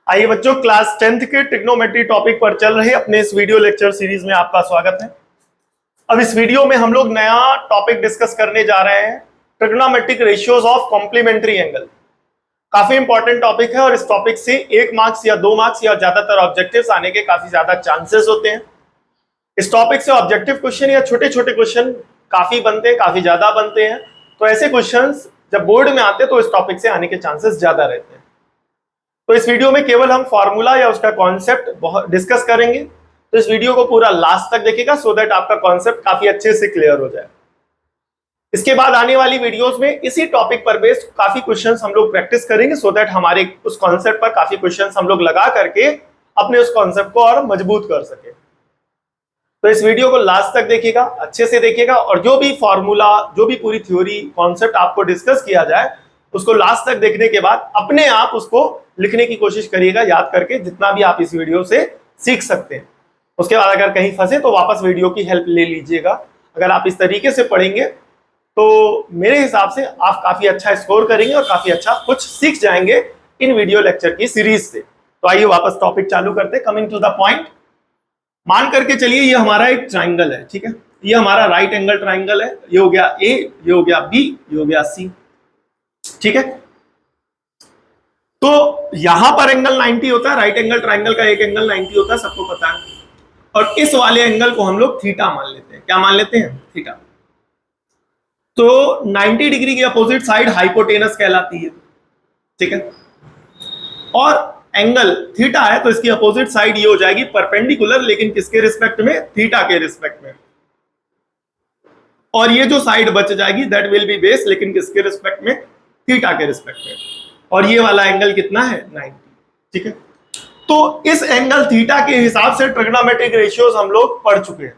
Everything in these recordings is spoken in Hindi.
आइए बच्चों, क्लास 10th के ट्रिग्नोमेट्री टॉपिक पर चल रहे अपने इस वीडियो लेक्चर सीरीज में आपका स्वागत है। अब इस वीडियो में हम लोग नया टॉपिक डिस्कस करने जा रहे हैं, trigonometric ratios of complementary angle. काफी इंपॉर्टेंट टॉपिक है और इस टॉपिक से 1 मार्क्स या 2 मार्क्स या ज्यादातर ऑब्जेक्टिव्स आने के काफी ज्यादा चांसेस होते हैं। इस टॉपिक से ऑब्जेक्टिव क्वेश्चन या छोटे छोटे क्वेश्चन काफी बनते हैं, काफी ज्यादा बनते हैं। तो ऐसे क्वेश्चंस जब बोर्ड में आते हैं तो इस टॉपिक से आने के चांसेस ज्यादा रहते हैं। तो इस वीडियो में केवल हम फॉर्मूला या उसका कॉन्सेप्ट डिस्कस करेंगे, तो इस वीडियो को पूरा लास्ट तक देखिएगा सो दैट आपका कॉन्सेप्ट काफी अच्छे से क्लियर हो जाए। इसके बाद आने वाली वीडियोस में इसी टॉपिक पर बेस्ड काफी क्वेश्चंस हम लोग प्रैक्टिस करेंगे सो दैट हमारे उस कॉन्सेप्ट पर काफी क्वेश्चंस हम लोग लगा करके अपने उस कॉन्सेप्ट को और मजबूत कर सके। तो इस वीडियो को लास्ट तक देखिएगा, अच्छे से देखिएगा, और जो भी फॉर्मूला, जो भी पूरी थ्योरी कॉन्सेप्ट आपको डिस्कस किया जाए उसको लास्ट तक देखने के बाद अपने आप उसको लिखने की कोशिश करिएगा, याद करके जितना भी आप इस वीडियो से सीख सकते हैं। उसके बाद अगर कहीं फंसे तो वापस वीडियो की हेल्प ले लीजिएगा। अगर आप इस तरीके से पढ़ेंगे तो मेरे हिसाब से आप काफी अच्छा स्कोर करेंगे और काफी अच्छा कुछ सीख जाएंगे इन वीडियो लेक्चर की सीरीज से। तो आइए वापस टॉपिक चालू करते हैं। कमिंग टू द पॉइंट, मान करके चलिए ये हमारा एक ट्राइंगल है, ठीक है। ये हमारा राइट एंगल ट्राइंगल है। ये हो गया ए, ये हो गया बी, ये हो गया सी, ठीक है। तो यहां पर एंगल 90 होता है, राइट एंगल ट्राइंगल का एक एंगल 90 होता है, सबको पता है। और इस वाले एंगल को हम लोग थीटा मान लेते हैं। क्या मान लेते हैं? थीटा। तो 90 डिग्री की अपोजिट साइड हाइपोटेनस कहलाती है, ठीक है। और एंगल थीटा है तो इसकी अपोजिट साइड ये हो जाएगी परपेंडिकुलर, लेकिन किसके रिस्पेक्ट में? थीटा के रिस्पेक्ट में। और ये जो साइड बच जाएगी दैट विल बी बेस, लेकिन किसके रिस्पेक्ट में? थीटा के रिस्पेक्ट में। और ये वाला एंगल कितना है? 90, ठीक है। तो इस एंगल थीटा के हिसाब से ट्रिग्नोमेट्रिक रेशियोज हम लोग पढ़ चुके हैं।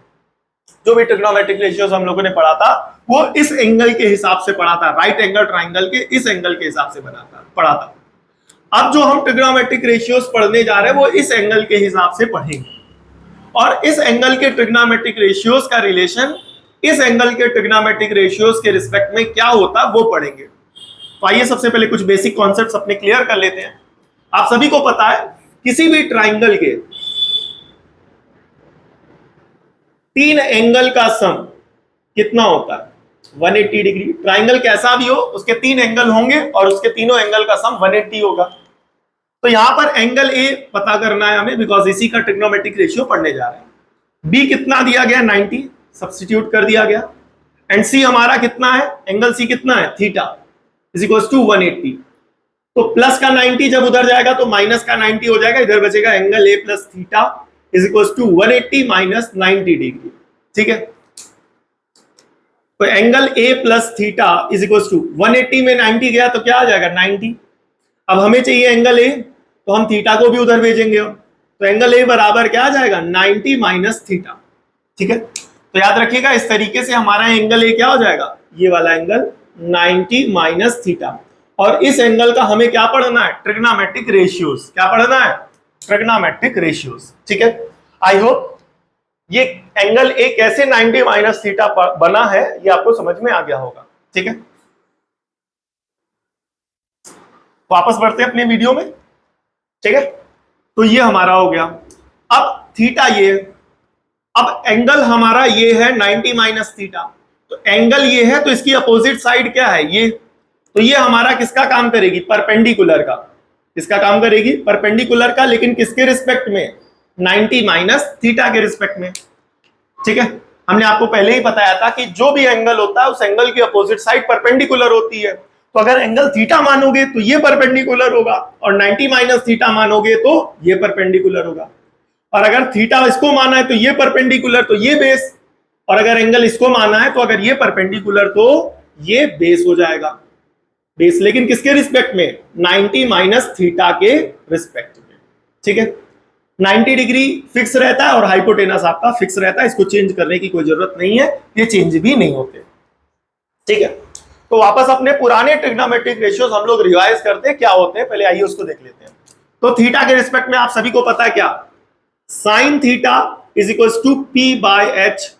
जो भी ट्रिग्नोमेट्रिक रेशियोज हम लोगों ने पढ़ा था वो इस एंगल के हिसाब से पढ़ा था, राइट एंगल ट्राइंगल के इस एंगल के हिसाब से पढ़ा था। अब जो हम ट्रिग्नोमेट्रिक रेशियोज पढ़ने जा रहे हैं वो इस एंगल के हिसाब से पढ़ेंगे, और इस एंगल के ट्रिग्नोमेट्रिक रेशियोज का रिलेशन इस एंगल के ट्रिग्नोमेट्रिक रेशियोज के रिस्पेक्ट में क्या होता है वो पढ़ेंगे। तो आइए सबसे पहले कुछ बेसिक कॉन्सेप्ट्स अपने क्लियर कर लेते हैं। आप सभी को पता है किसी भी ट्राइंगल के 3 एंगल का सम कितना होता है? 180 डिग्री। ट्राइंगल कैसा भी हो उसके 3 एंगल होंगे और उसके तीनों एंगल का सम 180 होगा। तो यहां पर एंगल ए पता करना है हमें, बिकॉज इसी का ट्रिग्नोमेट्रिक रेशियो पढ़ने जा रहे हैं। बी कितना दिया गया? 90, सब्स्टिट्यूट कर दिया गया। एंड सी हमारा कितना है? एंगल सी कितना है? Theta is equal to 180। तो प्लस का 90 जब उधर जाएगा तो माइनस का 90 हो जाएगा, इधर बचेगा angle A plus theta is equal to 180 minus 90 degree, ठीक है। तो angle A plus theta is equal to 180 में 90 गया तो क्या आ जाएगा? 90। अब हमें चाहिए एंगल ए, तो हम थीटा को भी उधर भेजेंगे, तो एंगल ए बराबर क्या आ जाएगा? 90 माइनस थीटा, ठीक है। तो याद रखिएगा इस तरीके से हमारा एंगल ए क्या हो जाएगा? ये वाला एंगल 90 माइनस थीटा। और इस एंगल का हमें क्या पढ़ना है? Trigonometric ratios. क्या पढ़ना है? ट्रिग्नोमेट्रिक रेशियोज, ठीक है। आई होप ये एंगल ए कैसे 90 माइनस थीटा बना है ये आपको समझ में आ गया होगा, ठीक है। वापस बढ़ते हैं अपने वीडियो में, ठीक है। तो ये हमारा हो गया। अब थीटा ये, अब एंगल हमारा ये है 90 माइनस थीटा, तो एंगल ये है तो इसकी अपोजिट साइड क्या है? ये। तो ये हमारा किसका काम करेगी? परपेंडिकुलर का। किसका काम करेगी? परपेंडिकुलर का, लेकिन किसके रिस्पेक्ट में? 90 माइनस थीटा के रिस्पेक्ट में, ठीक है। हमने आपको पहले ही बताया था कि जो भी एंगल होता है उस एंगल की अपोजिट साइड परपेंडिकुलर होती है। तो अगर एंगल थीटा मानोगे तो ये परपेंडिकुलर होगा, और 90 माइनस थीटा मानोगे तो ये परपेंडिकुलर होगा। और अगर थीटा इसको माना है तो ये परपेंडिकुलर, तो ये बेस। और अगर एंगल इसको माना है तो अगर ये परपेंडिकुलर तो ये बेस हो जाएगा। बेस लेकिन किसके रिस्पेक्ट में? 90 माइनस थीटा के रिस्पेक्ट में, ठीक है। 90 डिग्री फिक्स रहता है और हाइपोटेनस आपका फिक्स रहता है, इसको चेंज करने की कोई जरूरत नहीं है, ये चेंज भी नहीं होते, ठीक है। तो वापस अपने पुराने ट्रिग्नोमेट्रिक रेशियोज हम लोग रिवाइज करते हैं क्या होते हैं, पहले आइए उसको देख लेते हैं। तो थीटा के रिस्पेक्ट में आप सभी को पता है क्या? Sine theta is equal to P by H,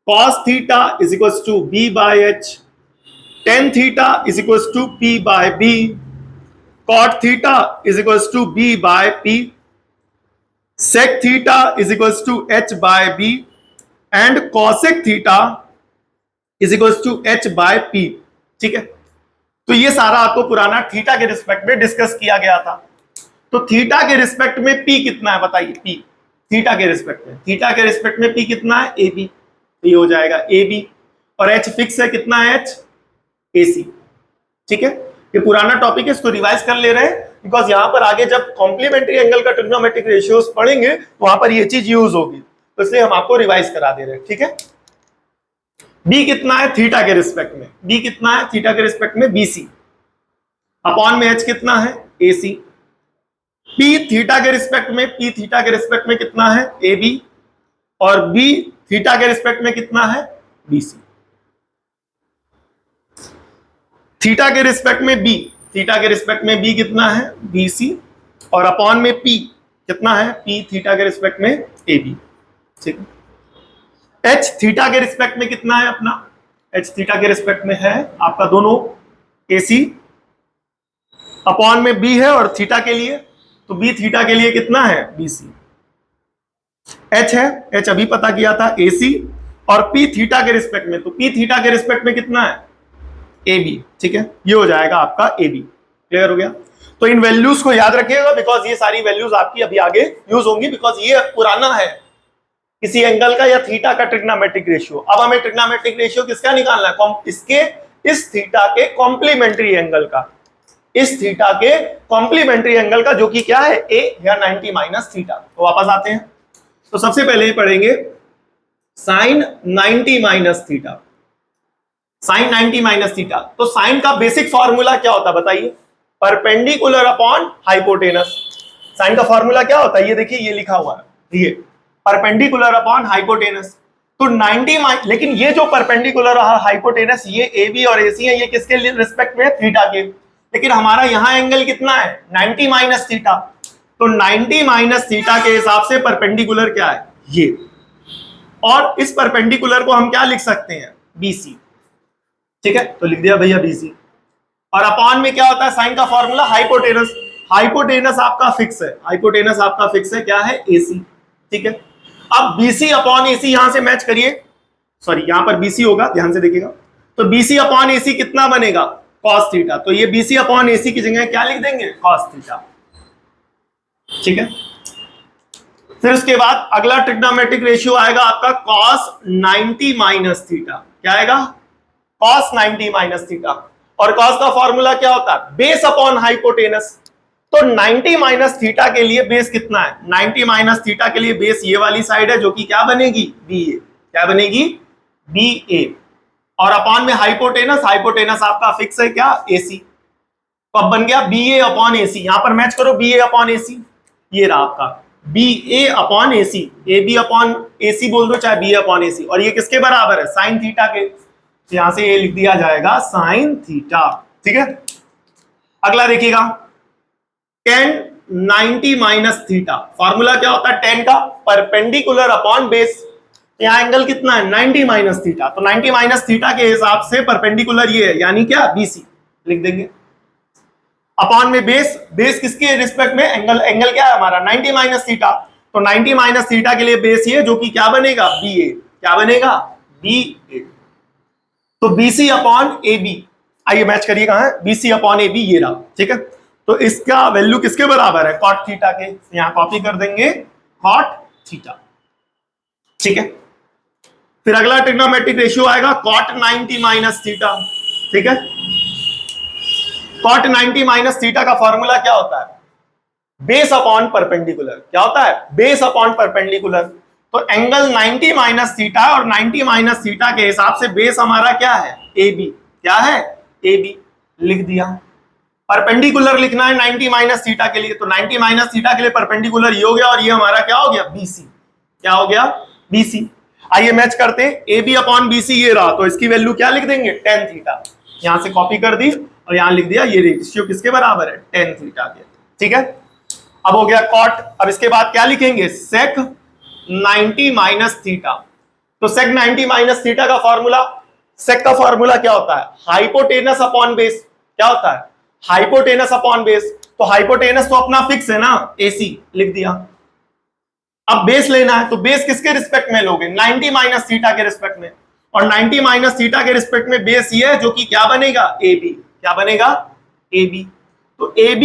cos theta is equal to B by H, tan theta is equal to P by B, cot theta is equals to B by P, sec theta is equals to H by B and cosec theta is equals to H by P. ठीक है, तो ये सारा आपको पुराना थीटा के रिस्पेक्ट में डिस्कस किया गया था। तो थीटा के रिस्पेक्ट में पी कितना है बताइए, पी थीटा के रिस्पेक्ट में, थीटा के रिस्पेक्ट में पी कितना है, ए बी, तो ये हो जाएगा ए बी, और एच फिक्स है कितना है, एच ए सी। ठीक है, ये पुराना टॉपिक है, इसको रिवाइज कर ले रहे हैं बिकॉज यहां पर आगे जब कॉम्प्लीमेंट्री एंगल का ट्रिग्नोमेट्रिक रेशियोज पढ़ेंगे तो वहां पर ये चीज यूज होगी, तो इसलिए हम आपको रिवाइज करा दे रहे हैं। ठीक है, बी कितना है थीटा के रिस्पेक्ट में, बी कितना है थीटा के रिस्पेक्ट में, बी सी, अपॉन में एच कितना है, ए सी। पी थीटा के रिस्पेक्ट में, पी थीटा के रिस्पेक्ट में कितना है, ए बी, और बी थीटा के रिस्पेक्ट में कितना है, बी सी। थीटा के रिस्पेक्ट में बी, थीटा के रिस्पेक्ट में बी कितना है, बी सी, और अपॉन में पी कितना है, पी थीटा के रिस्पेक्ट में ए बी। ठीक है, एच थीटा के रिस्पेक्ट में कितना है अपना, एच थीटा के रिस्पेक्ट में है आपका दोनों ए सी, अपॉन में बी है, और थीटा के लिए तो बी थीटा के लिए कितना है, बी सी। एच है, एच अभी पता किया था, ए सी, और पी थीटा के रिस्पेक्ट में, तो पी थीटा के रिस्पेक्ट में कितना है, ए बी। ठीक है, ये हो जाएगा आपका ए बी। क्लियर हो गया, तो इन वैल्यूज को याद रखिएगा बिकॉज ये सारी वैल्यूज आपकी अभी आगे यूज होंगी, बिकॉज ये पुराना है किसी एंगल का या थीटा का ट्रिग्नोमेट्रिक रेशियो। अब हमें ट्रिग्नोमेट्रिक रेशियो किसका निकालना है, इसके इस थीटा के कॉम्प्लीमेंट्री एंगल का, इस थीटा के कॉम्प्लीमेंट्री एंगल का, जो कि क्या है, ए या 90 माइनस थीटा। तो वापस आते हैं, तो सबसे पहले पढ़ेंगे sine 90 minus theta, sine 90 minus theta. तो साइन का बेसिक फॉर्मूला क्या होता है बताइए, परपेंडिकुलर अपॉन हाइपोटेनस। साइन का फॉर्मूला क्या होता है, ये देखिए ये लिखा हुआ है, ये परपेंडिकुलर अपॉन हाइपोटेनस। तो 90 लेकिन ये जो परपेंडिकुलर और हाइपोटेनस, ये ए बी और ए सी है, ये किसके रिस्पेक्ट में है, थीटा के। लेकिन हमारा यहां एंगल कितना है, 90 माइनस थीटा। तो 90 माइनस थीटा के हिसाब से परपेंडिकुलर क्या है, ये, और इस परपेंडिकुलर को हम क्या लिख सकते हैं, बीसी। ठीक है, तो लिख दिया भैया बीसी, और अपॉन में क्या होता है, साइन का फॉर्मूला हाइपोटेनस। हाइपोटेनस आपका फिक्स है, हाइपोटेनस आपका फिक्स है, क्या है, एसी। ठीक है, अब बीसी अपॉन एसी यहां से मैच करिए, सॉरी यहां पर बीसी होगा, ध्यान से देखिएगा, तो बीसी अपॉन एसी कितना बनेगा, कॉस थीटा। तो ये बीसी अपॉन एसी की जगह क्या लिख देंगे, कॉस थीटा। ठीक है, फिर उसके बाद अगला ट्रिग्नोमेट्रिक रेशियो आएगा आपका कॉस 90 माइनस थीटा। क्या आएगा, कॉस 90 माइनस थीटा, और कॉस का फॉर्मूला क्या होता है, बेस अपॉन हाइपोटेनस। तो 90 माइनस थीटा के लिए बेस कितना है, 90 माइनस थीटा के लिए बेस ये वाली साइड है, जो कि क्या बनेगी, बी ए। क्या बनेगी, बी ए, और अपॉन में हाइपोटेनस, हाइपोटेनस आपका फिक्स है क्या, एसी। तो अब बन गया बी ए अपॉन एसी, यहां पर मैच करो बी ए अपॉन एसी, ये रहा आपका B A upon AC, A B upon AC बोल दो चाहे बी ए अपॉन एसी, और ये किसके बराबर है, साइन थीटा के। तो यहां से ये लिख दिया जाएगा साइन थीटा। ठीक है, अगला देखिएगा tan 90 माइनस थीटा। फॉर्मूला क्या होता है tan का, परपेंडिकुलर अपॉन बेस। यहां एंगल कितना है, 90 माइनस थीटा। तो 90 माइनस थीटा के हिसाब से परपेंडिकुलर ये है, यानी क्या, बीसी लिख देंगे, अपॉन में बेस। बेस किसके रिस्पेक्ट में, एंगल, एंगल क्या है हमारा 90 माइनस थीटा। तो 90 माइनस थीटा के लिए बेस ये, जो कि क्या बनेगा, बी ए। क्या बनेगा, बी ए। तो बीसी अपॉन ए बी, आइए मैच करिए कहां है, बीसी अपॉन ए बी, ये रहा। ठीक है, तो इसका वैल्यू किसके बराबर है, कॉट थीटा के। यहां कॉपी कर देंगे कॉट थीटा। ठीक है, फिर अगला ट्रिग्नोमेट्रिक रेशियो आएगा कॉट 90 माइनस थीटा। ठीक है, कॉट 90 माइनस थीटा का फॉर्मूला क्या होता है, बेस अपॉन परपेंडिकुलर। क्या होता है, बेस अपॉन परपेंडिकुलर। तो एंगल 90 माइनस थीटा, और 90 माइनस थीटा के हिसाब से बेस हमारा क्या है, ए बी। क्या है, ए बी लिख दिया। परपेंडिकुलर लिखना है 90 माइनस थीटा के लिए, तो 90 माइनस थीटा के लिए परपेंडिकुलर ये हो गया, और ये हमारा क्या हो गया, बीसी। क्या हो गया, बीसी। आइए मैच करते हैं, ए बी अपॉन बीसी ये रहा, तो इसकी वैल्यू क्या लिख देंगे, टेन थीटा। यहां से कॉपी कर दी और यहां लिख दिया, ये रेशियो किसके बराबर है, टेन थीटा के। ठीक है, अब हो गया कॉट। अब इसके बाद क्या लिखेंगे, सेक 90 माइनस थीटा। तो सेक 90 माइनस थीटा का फॉर्मूला, सेक का फॉर्मूला क्या होता है, हाइपोटेनस अपॉन बेस। क्या होता है, हाइपोटेनस अपॉन बेस, तो हाइपोटेनस तो अपना फिक्स है ना, AC लिख दिया। अब बेस लेना है, तो बेस किसके रिस्पेक्ट में लोगे, 90 माइनस थीटा के रिस्पेक्ट में, और 90 माइनस थीटा के रिस्पेक्ट में बेस ये है जो कि क्या बनेगा, AB। क्या बनेगा, AB। तो AB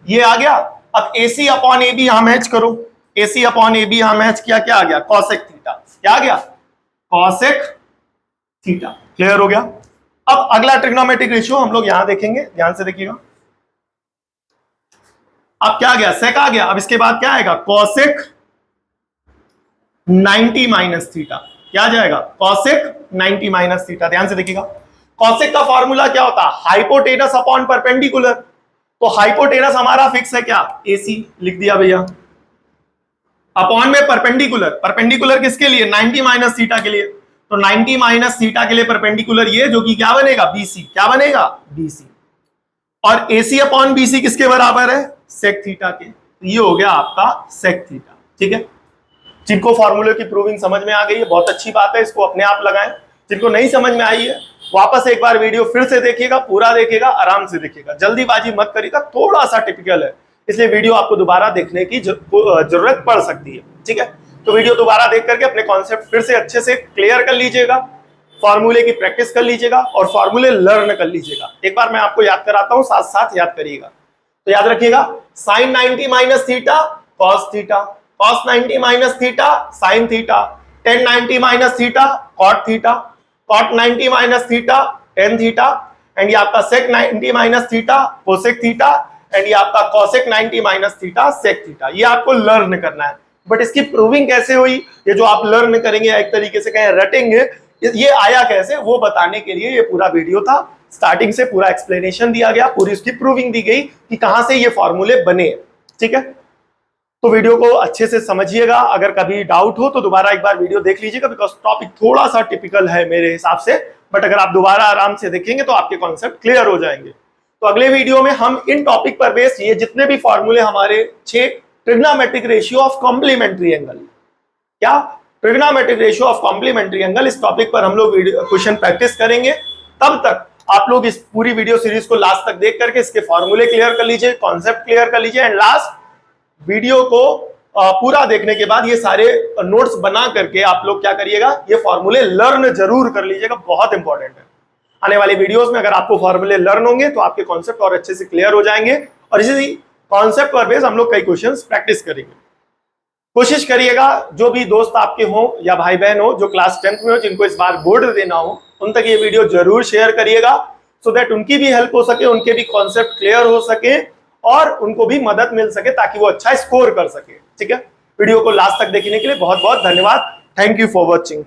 ये आ गया। अब AC अपॉन AB यहां मैच करो, AC अपॉन AB यहां मैच किया, क्या आ गया, कॉसेक थीटा। क्या आ गया, कॉसेक थीटा। क्लियर हो गया। अब अगला ट्रिग्नोमेट्रिक रेशियो हम लोग यहां देखेंगे, ध्यान से देखिएगा। अब क्या आ गया, सेक आ गया। अब इसके बाद क्या आएगा, कॉसेक 90 माइनस थीटा। क्या आ जाएगा, कॉसेक 90 माइनस थीटा। ध्यान से देखिएगा, कॉसेक का फॉर्मूला क्या होता है, हाइपोटेनस अपॉन परपेंडिकुलर। तो हाइपोटेनस हमारा फिक्स है क्या, AC लिख दिया भैया, अपॉन में परपेंडिकुलर। परपेंडिकुलर किसके लिए, 90 माइनस थीटा के लिए। तो 90 माइनस थीटा के लिए परपेंडिकुलर ये, जो कि क्या बनेगा, BC। क्या बनेगा, BC। और AC अपॉन BC किसके बराबर है, सेक थीटा के। ये हो गया आपका सेक थीटा। ठीक है, जिनको फॉर्मूले की प्रूविंग समझ में आ गई है बहुत अच्छी बात है, इसको अपने आप लगाएं। जिनको नहीं समझ में आई है वापस एक बार वीडियो फिर से देखिएगा, पूरा देखिएगा, आराम से देखिएगा, जल्दीबाजी मत करिएगा। थोड़ा सा टिपिकल है, इसलिए वीडियो आपको दोबारा देखने की जरूरत पड़ सकती है। ठीक है, तो वीडियो दोबारा देख करके अपने कॉन्सेप्ट फिर से अच्छे से क्लियर कर लीजिएगा, फॉर्मूले की प्रैक्टिस कर लीजिएगा और फॉर्मूले लर्न कर लीजिएगा। एक बार मैं आपको याद कराता हूं, साथ साथ याद करिएगा। तो याद रखिएगा, sine 90 minus theta cos theta, cos 90 minus theta sine theta, tan 90 minus theta cot theta, cot 90 minus theta tan theta, and ये आपका sec 90 minus theta cosec theta, and ये आपका cosec 90 minus theta sec theta. ये आपको लर्न करना है, बट इसकी प्रूविंग कैसे हुई, ये जो आप लर्न करेंगे एक तरीके से कहें रटेंगे, ये आया कैसे वो बताने के लिए ये पूरा वीडियो था। स्टार्टिंग से पूरा एक्सप्लेनेशन दिया गया, पूरी उसकी प्रूविंग दी गई कि कहां से ये फॉर्मूले बने। ठीक है, तो वीडियो को अच्छे से समझिएगा। अगर कभी डाउट हो तो दोबारा एक बार वीडियो देख लीजिएगा, बिकॉज टॉपिक थोड़ा सा टिपिकल है मेरे हिसाब से, बट अगर आप दोबारा आराम से देखेंगे तो आपके कॉन्सेप्ट क्लियर हो जाएंगे। तो अगले वीडियो में हम इन टॉपिक पर बेस ये जितने भी फॉर्मूले हमारे 6 trigonometric ratio of complementary angle, क्या trigonometric ratio of complementary angle, इस टॉपिक पर हम लोग क्वेश्चन प्रैक्टिस करेंगे। तब तक आप लोग इस पूरी वीडियो सीरीज को लास्ट तक देख करके इसके फॉर्मूले क्लियर कर लीजिए, कॉन्सेप्ट क्लियर कर लीजिए, एंड लास्ट वीडियो को पूरा देखने के बाद ये सारे नोट्स बना करके आप लोग क्या करिएगा, ये फॉर्मूले लर्न जरूर कर लीजिएगा, बहुत इंपॉर्टेंट है। आने वाले वीडियोस में अगर आपको फॉर्मूले लर्न होंगे तो आपके कॉन्सेप्ट और अच्छे से क्लियर हो जाएंगे, और इसी कॉन्सेप्ट पर बेस हम लोग कई क्वेश्चंस प्रैक्टिस करेंगे। कोशिश करिएगा जो भी दोस्त आपके हो या भाई बहन हो जो क्लास 10th में हो, जिनको इस बार बोर्ड देना हो, उन तक ये वीडियो जरूर शेयर करिएगा, सो दैट उनकी भी हेल्प हो सके, उनके भी कॉन्सेप्ट क्लियर हो सके और उनको भी मदद मिल सके, ताकि वो अच्छा स्कोर कर सके। ठीक है, वीडियो को लास्ट तक देखने के लिए बहुत बहुत धन्यवाद। Thank you for watching.